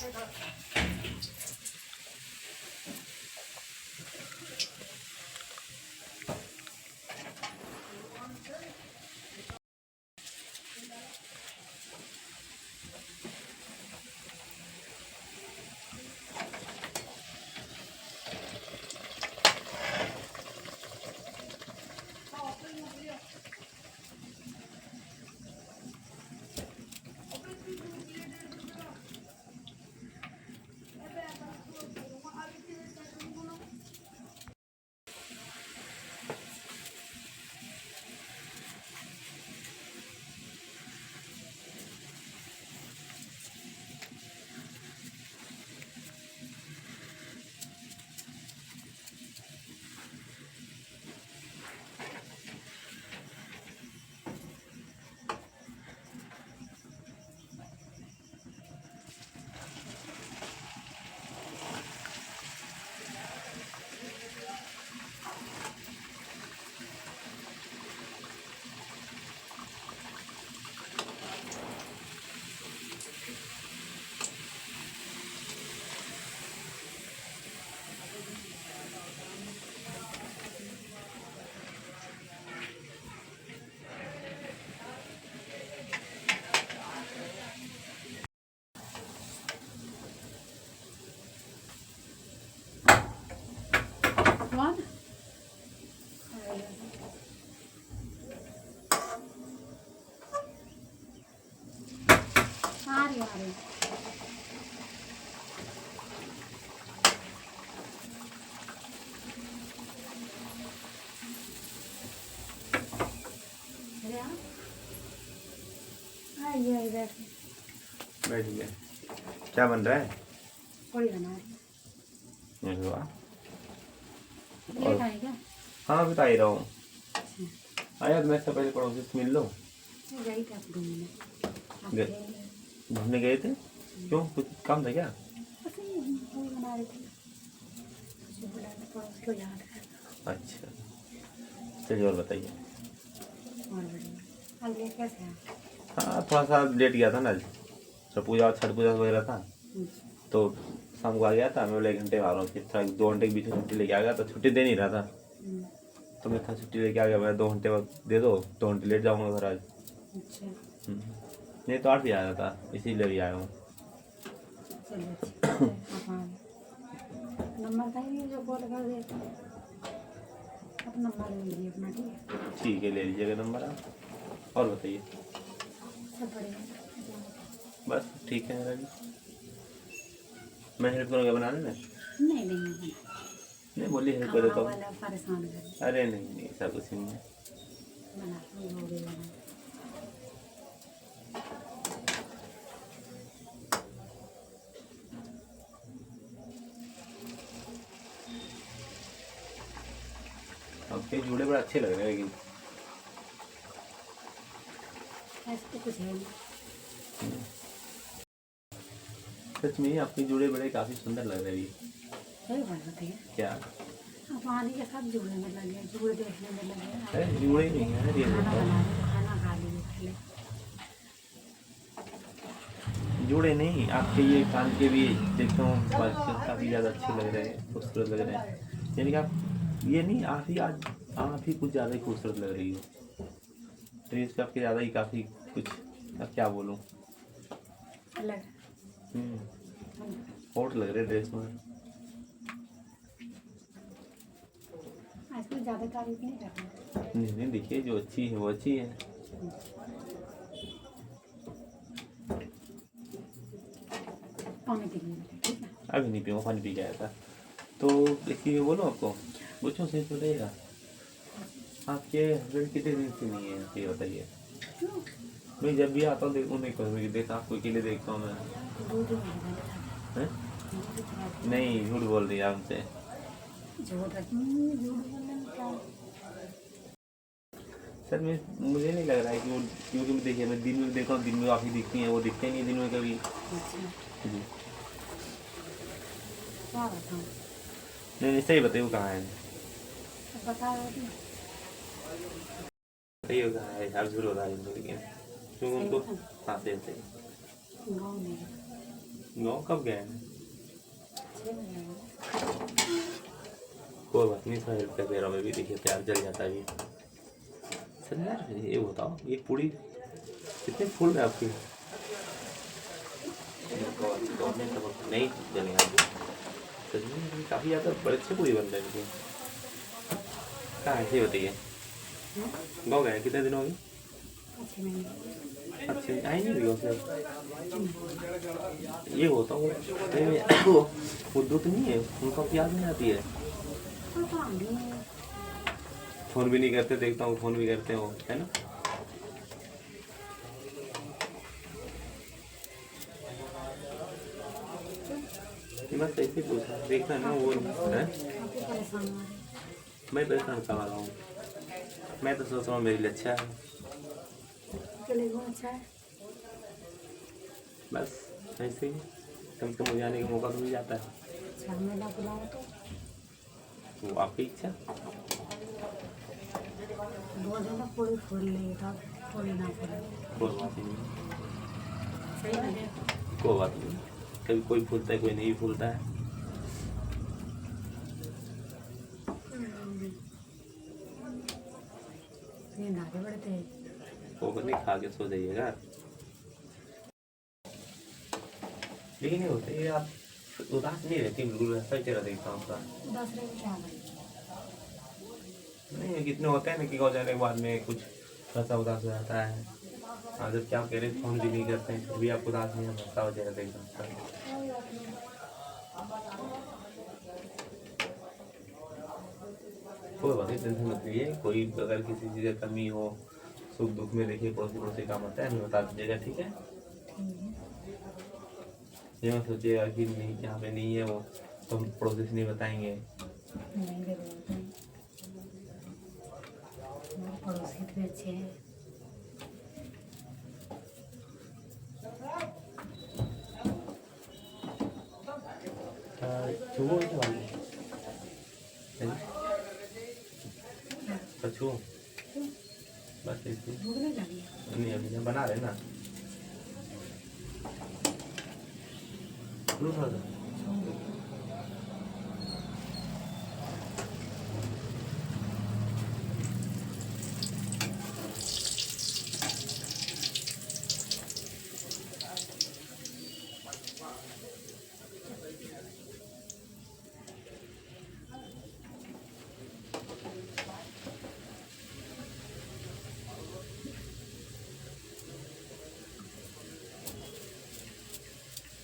कौन आ रही आइए बैठिए। क्या बन रहा है? पूरी बना है। और क्या? हाँ बता ही रहा हूँ। आया तो मैं इससे पहले पड़ोसी से मिल लो। गई थी आप घूमने। घूमने गए थे? क्यों, कुछ काम था क्या? बना रही थी, पड़ोस को याद है। अच्छा चलिए और बताइए। और बढ़िया। अब ये कैसे है? हाँ थोड़ा सा लेट गया था ना आज, छठ पूजा वगैरह था तो शाम को आ गया था। मैं बोले 1 घंटे आ रहा हूँ, फिर थोड़ा 2 घंटे के बीच में छुट्टी लेके आ गया तो छुट्टी दे नहीं रहा था तो मैं था छुट्टी लेके आ गया। मैं 2 घंटे बाद दे दो, 2 घंटे लेट जाऊँगा घर आज। अच्छा नहीं तो 8 भी आया था, इसीलिए भी आया हूँ। चलिए ठीक है। नंबर था ही जो कॉल कर देते हैं, आप नंबर ले लीजिए अपना। ठीक है ठीक है ले लीजिएगा नंबर आप। और बताइए। सब बढ़िया। बस ठीक है मेरा भी। मैं हेल्प करूँगा बनाने में? नहीं नहीं बोलिए हेल्प कर देता हूँ। वाला परेशान कर अरे नहीं ऐसा कुछ नहीं है। बनाता हूँ, वो भी बना। आपके जूड़े बड़े अच्छे लग रहे हैं लेकिन। ऐसे तो कुछ है नहीं। सच में आपके जूड़े बड़े काफी सुंदर लग रहे हैं। सही बात बताइए। क्या आप पानी के साथ जुड़ने में लगे, जुड़ देखने में लगे। अरे जूड़े ही नहीं है ये खाना बना रहे तो खाना खा लीजिए पहले। जूड़े नहीं, आपके ये कान के भी देखता हूँ काफी ज्यादा अच्छे लग रहे हैं, खूबसूरत लग रहे हैं। यानी कि आप ये नहीं, आप ही कुछ ज्यादा ही खूबसूरत लग रही हो। ड्रेस पे आपके ज्यादा ही काफी कुछ, अब क्या बोलूँ। अलग हॉट लग रहे ड्रेस में। आजकल ज़्यादा तारीफ नहीं करते। नहीं देखिए जो अच्छी है वो अच्छी है। पानी पी लीजिए ठीक है। अभी नहीं पीऊँगा, पानी पी के आया था। तो देखिए बोलो आपको पूछो सही तो रहेगा। आपके हस्बैंड कितने दिन से नहीं है ये बताइए। क्यों? मैं जब भी आता हूँ उन्हें कहूँगी देखा आपको अकेले देखता हूँ मैं। दूध नहीं हैं? नहीं झूठ बोल रही है आपसे। झूठ बोलने में क्या? सर मैं मुझे नहीं लग रहा है कि वो, क्योंकि मैं देखिए मैं दिन में देखा हूँ, दिन में काफ़ी दिखती हैं, वो दिखते नहीं दिन में कभी। अच्छा जी क्या बताऊँ? नहीं सही बताइए वो कहाँ है। तो बता रहे थे। सही हो कहाँ है, आप झूठ बता रहे हैं लेकिन क्योंकि उनको। हाँ सही सही। गाँव में गाँव कब गए हैं? 6 बजे आए। कोई बात नहीं, 100 रुपये दे रहा हूँ मैं भी, देखिए प्यार जल जाता है ये। सर यार ये बताओ, ये पूरी कितने फूल है आपकी? नहीं जलेगा सच में, काफ़ी ज़्यादा बड़े अच्छे पूरी बन रहे हैं इनके। कहाँ है ये बताइए? गाँव गए कितने दिन हो गए? 6 महीने। अच्छा आई नहीं गाँव से? ये होता हूँ वो दो तो नहीं है, उनको याद नहीं आती है। पता नहीं। फ़ोन भी नहीं करते, देखता हूँ फ़ोन भी करते हो, है ना? बस ऐसे पूछा, देखना ना वो है। काफ़ी परेशान हो रहे। मैं परेशान करवा रहा हूँ, मैं तो सोच रहा हूँ मेरे लिए अच्छा है। के लिए वो अच्छा है। बस ऐसे ही कम से कम जाने का मौका तो मिल जाता है। अच्छा मेला बुलाओ तो वो आपकी इच्छा। 2 दिन में पूरी फूल लेगा, पूरी ना फूले। कोई बात नहीं, सही लगे। कोई बात नहीं, कभी कोई फूलता है कोई नहीं फूलता है। नींद आगे बढ़ते हैं। वो नहीं, खा के सो जाइएगा। लेकिन ये होता है आप उदास नहीं रहती, बिल्कुल ऐसा चेहरा देखता हूँ आपका। उदास रहे क्या करें। नहीं कितने होते हैं ना कि गाँव जाने के बाद में कुछ ऐसा उदास हो जाता है। हाँ जब क्या कह रहे फोन भी नहीं करते हैं, फिर भी आप उदास नहीं होता हो चेहरा देखता हूँ। कोई बात नहीं, टेंशन मत लीजिए। कोई अगर किसी चीज़ की कमी हो, सुख दुख में देखिए पड़ोसी पड़ोसी काम आता है, हमें बता दीजिएगा, ठीक है? ये मत सोचिएगा कि नहीं यहाँ पे नहीं है वो तो हम पड़ोसी से नहीं बताएंगे। नहीं दे बोलते हैं। मेरे पड़ोसी इतने अच्छे हैं। छुओ क्या बात है? छुओ बस ऐसे। भूख नहीं लगी। नहीं अभी हम बना रहे ना। लो थोड़ा सा।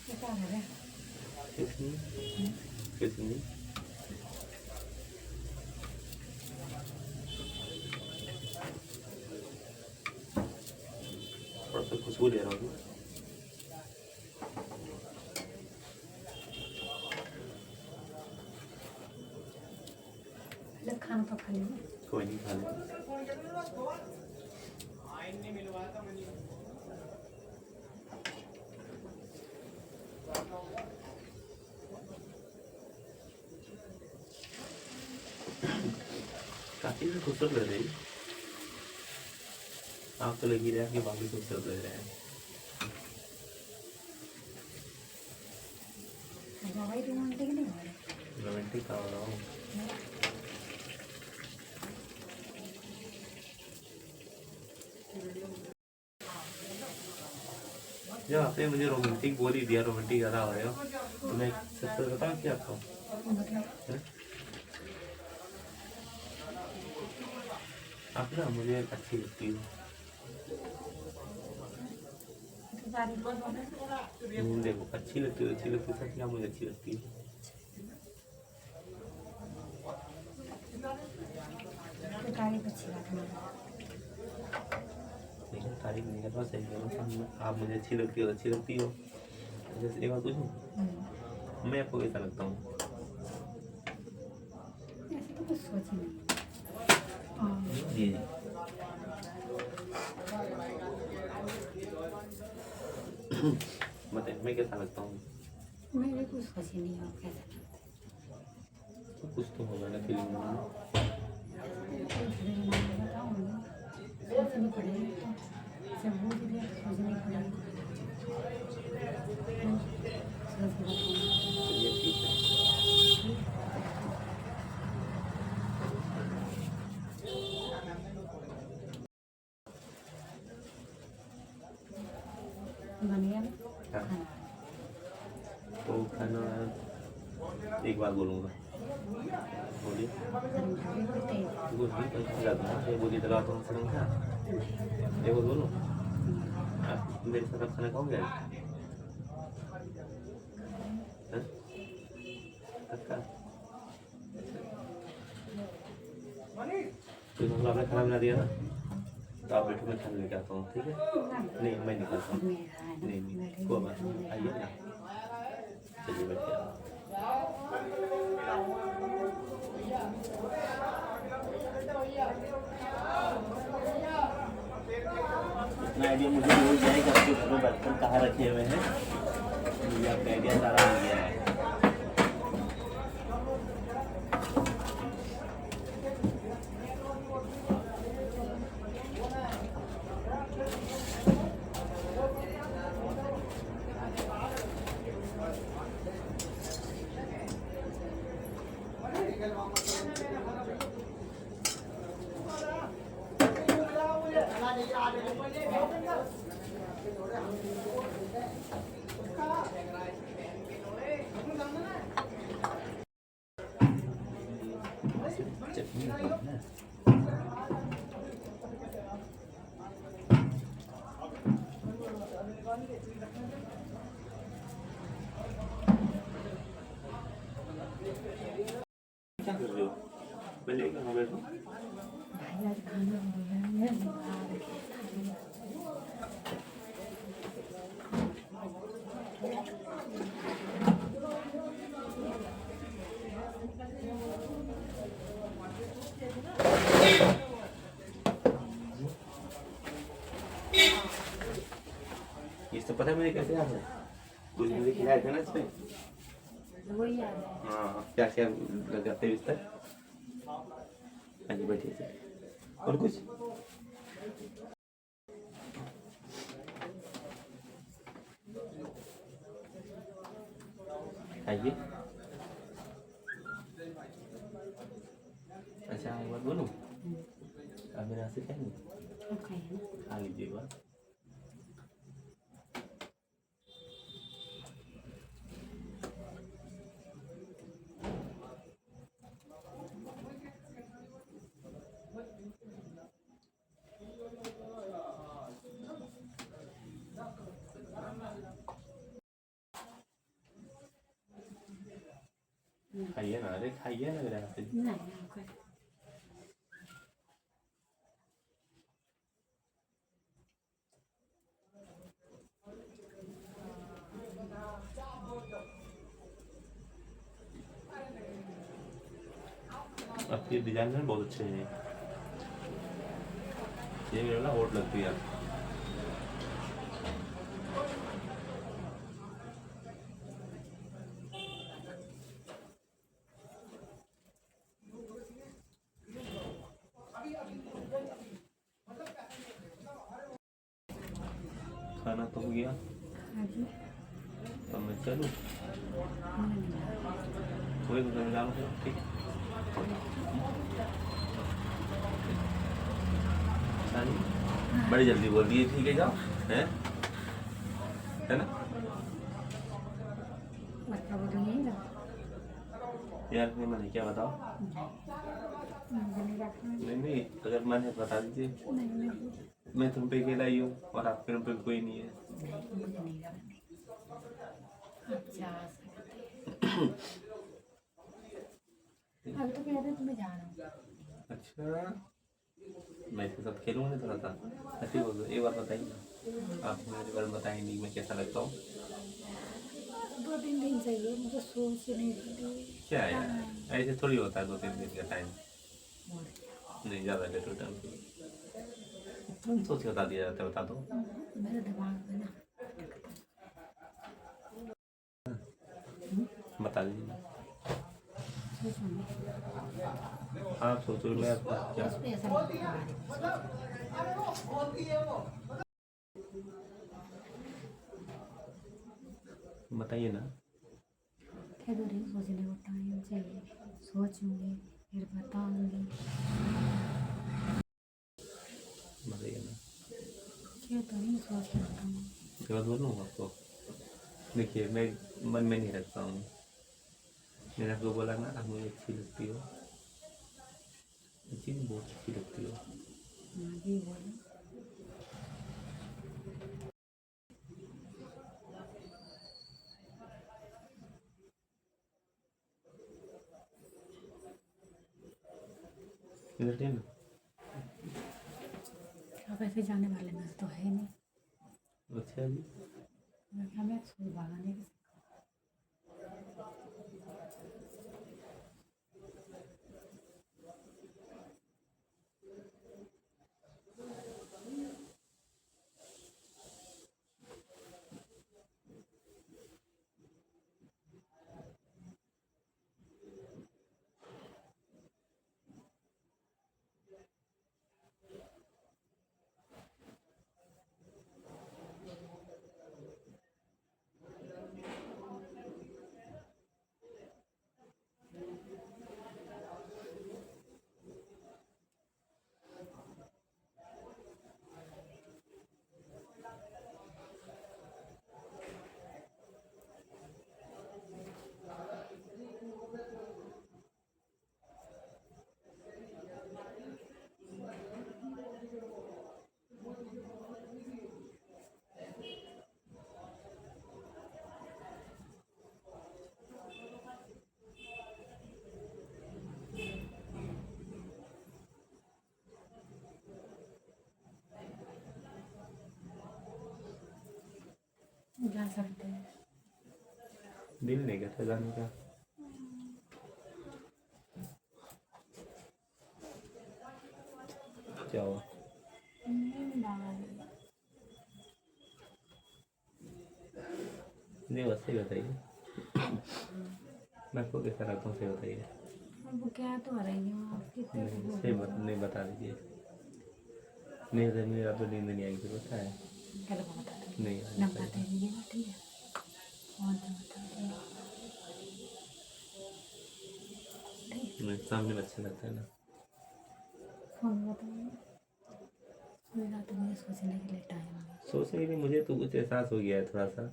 क्या कर रहे हैं? कितनी थोड़ा सा खुशबू ले रहा हूँ। पहले खाना तो खा लेंगे। कोई नहीं खा लेंगे। काफी खूबसूरत लग रही। आप तो लगी रहे कि बाकी खूबसूरत लग रहे हैं। दवाई रोमांटिक नहीं हो रही। रोमांटिक का हो रहा हूँ। जब आपने मुझे रोमांटिक बोल ही दिया, रोमांटिक ज़्यादा हो रहे हो, तो मैं सच बताऊँ क्या आपको? मतलब आप ना मुझे अच्छी लगती हो। देखो अच्छी लगती हो, सच में आप मुझे अच्छी लगती हो। तारीफ अच्छी बात नहीं। लेकिन तारीफ नहीं करना सही है। आप मुझे अच्छी लगती हो, अच्छी लगती हो। जैसे एक बात पूछूं, मैं आपको कैसा लगता हूँ? ऐसे तो कुछ सोच ही नहीं। जी बताइए मैं कैसा लगता हूँ? मैं भी कुछ सोच ही नहीं हूँ कैसा। तो कुछ तो होगा ना फीलिंग में। सोचनी पड़ेगी तो सब भूल गए, सोचनी पड़ेगी। बन गया ना हाँ। खाना। तो खाना एक बात बोलूँगा, बोलिए। गरम डाले कोई तेल कुछ भी कल खा जाता है, ये बोली दला तो हमसे नहीं खा। ये वो बोलो, आप मेरे साथ अब खाना खाओगे आज? हाँ? पक्का? तो मतलब आपने खाना बना दिया ना, तो आप बैठो, मैं खाना लेके आता हूँ, ठीक है? नहीं, मैं नहीं खाता हूँ। मेरा है ना नहीं नहीं, कोई बात नहीं, आइए ना, चलिए बैठिए। इतना आइडिया मुझे मिल गया है कि आपके घर में बर्तन कहाँ रखे हुए हैं, मुझे आपका आइडिया सारा मिल गया है। चटनी है ना? क्या कर रहे हो? मैं लेकर आऊँ बैठो। भाई आज खाना हो गया है, मैं खा रही हूँ। ये सब पता है मुझे कैसे याद है? कुछ मुझे खिलाया था ना इसमें। वही याद है। हाँ, क्या क्या लगाते हैं बिस्तर? हाँ जी, बैठिए सर। और कुछ? आइए। अच्छा, एक बात बोलूं? आप मेरे हाथ से खाएंगे? क्या खाएंगे? खा लीजिए एक बार। खाइए ना, अरे खाइए ना मेरे हाथ से। नहीं नहीं कोई आपके डिजाइन में बहुत अच्छे हैं। ये मेरे ना होट लगती है। खाना तो हो गया, हाँ जी। तो मैं चलूँ? नहीं कोई तो जाऊँ, ठीक? अच्छा जी, बड़ी जल्दी बोल दिए, ठीक है, जाओ, है ना? मतलब वो तो यही ना। यार नहीं मन है, क्या बताओ? नहीं रखना। नहीं नहीं, अगर मन है बता दीजिए। नहीं नहीं मैं तुम पे अकेला ही हूँ और आपके रूम पे कोई नहीं है। नहीं, मुझे नहीं रखनी। आप जा सकते हैं। अभी तो कह रहे थे मैं जा रहा हूँ। अच्छा, मैं इसके साथ खेलूँगा नहीं थोड़ा सा? अच्छी बोल दो, एक बार बताइए ना। आप मेरे बारे में बताएंगे नहीं, मैं कैसा लगता हूँ? 2-3 दिन चाहिए, मुझे सोचने के लिए। क्या है यार, ऐसे थोड़ी होता है 2-3 दिन का टाइम। नहीं, ज़्यादा लेट टाइम तुरंत सोच के बता दिया जाता है, बता दो। मेरे दिमाग में ना बता दीजिए। सोचूंगी। आप सोचो, मैं आपका क्या इस पे ऐसा नहीं होगा। बताइए ना। कह दो रही सोचने को टाइम चाहिए, सोचूंगी फिर बताऊंगी। बताइए ना। क्या तो नहीं सोच सकता हूँ। ये बात बोलूँ आपको, देखिए मैं मन में नहीं रखता हूँ। मैंने आपको बोला ना आप मुझे अच्छी लगती हो, अच्छी बहुत अच्छी लगती हो। हाँ जी बोलो। इधर थे ना, आप ऐसे जाने वाले में तो है नहीं। अच्छा जी। हमें स्कूल भागाने की जा सकते हैं। दिल नहीं करता जाने का। क्या हुआ? नहीं बस सही बताइए, मैं आपको कैसा लगता हूँ, सही बताइए। अब क्या तो आ रही हूँ आपकी नहीं सही नहीं बता दीजिए। नहीं सर मेरा तो नींद नहीं आएगी, फिर पता है। कल को बता दूँगी। नहीं ना आएगी। बता दीजिएगा ठीक है। और तो बता दूँगी। नहीं सामने अच्छा लगता है ना। फोन बताऊँगी। कोई रात मुझे सोचने के लिए टाइम नहीं। सोचने के लिए मुझे तो कुछ एहसास हो गया है थोड़ा सा,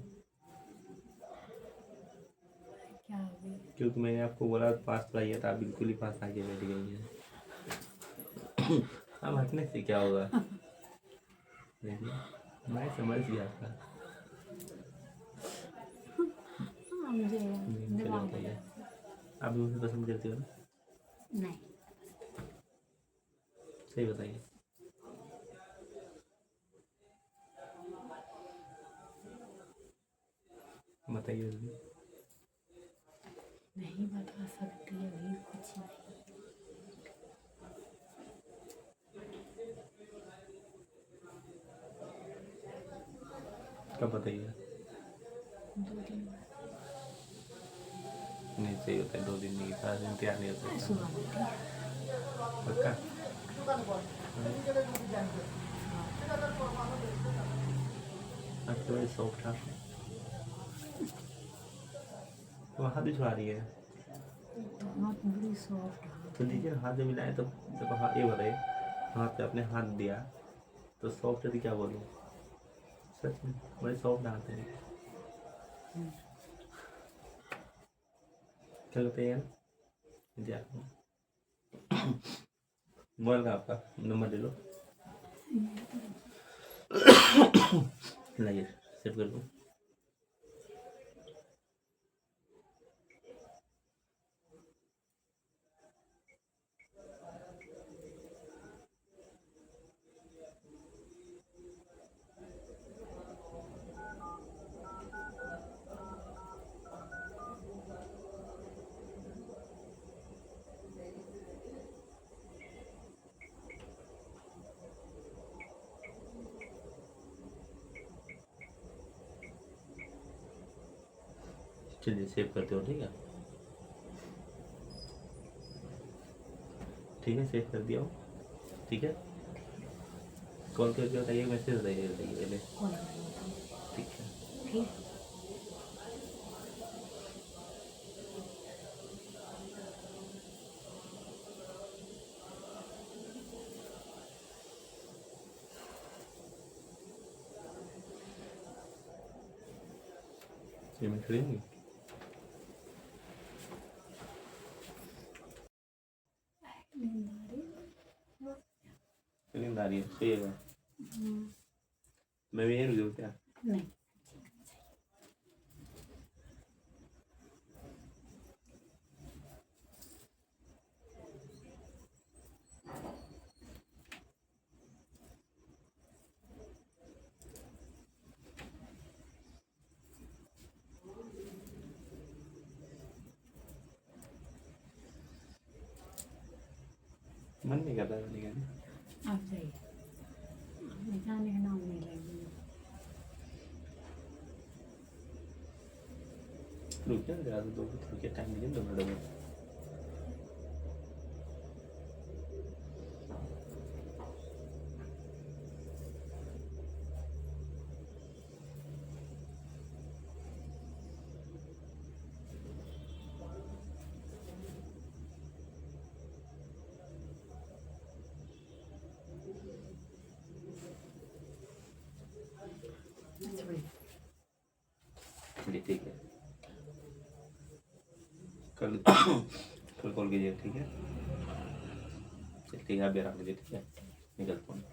क्या हो गई? क्योंकि मैंने आपको बोला पास लाइए तो आप बिल्कुल ही पास आके बैठ गई हैं। अब हटने से क्या होगा? देखिए मैं समझ गया था। हाँ मुझे चलो दिमाग बताइए, बदल। आप भी मुझे पसंद करते हो ना? नहीं सही बताइए। बताइए अभी। नहीं बता सकती अभी कुछ नहीं। कब बताइए? 2 दिन बाद। नहीं सही होता है, 2 दिन नहीं, 7 दिन तैयार नहीं हो सकता। सुबह में ठीक है। पक्का? आपके बड़े सॉफ्ट हाथ हैं। तो हाथ भी छुड़ा रही है, तो हाथ बड़ी सॉफ्ट हाथ तो है। लीजिए हाथ जब मिलाए तो जब हाथ ये बताइए, हाथ पे आपने हाथ दिया तो सॉफ्ट यदि क्या बोलूँ, सच में बड़े सॉफ्ट हाथ है। क्या बताइए ना जी आप। मोबाइल का आपका नंबर ले लो, लाइए सेव कर दो। चलिए सेव करते हो, ठीक है ठीक है, सेव कर दिया हो, ठीक है। कॉल करके बताइए, मैसेज बताइए पहले, कॉल करके बताऊँ ठीक है। ठीक है। ये मैं खड़ी नहीं नींद आ रही है सही है मैं भी यहीं रुक जाऊँ क्या नहीं मन नहीं कर रहा है जाने का आप जाइए जाने का नाम नहीं लेंगे रुक जा ज़्यादा दो थोड़ी टाइम दीजिए 2 मिनट में जी ठीक है कल कल कॉल कीजिए ठीक है चल ठीक है आप आराम कीजिए ठीक है निकलता हूँ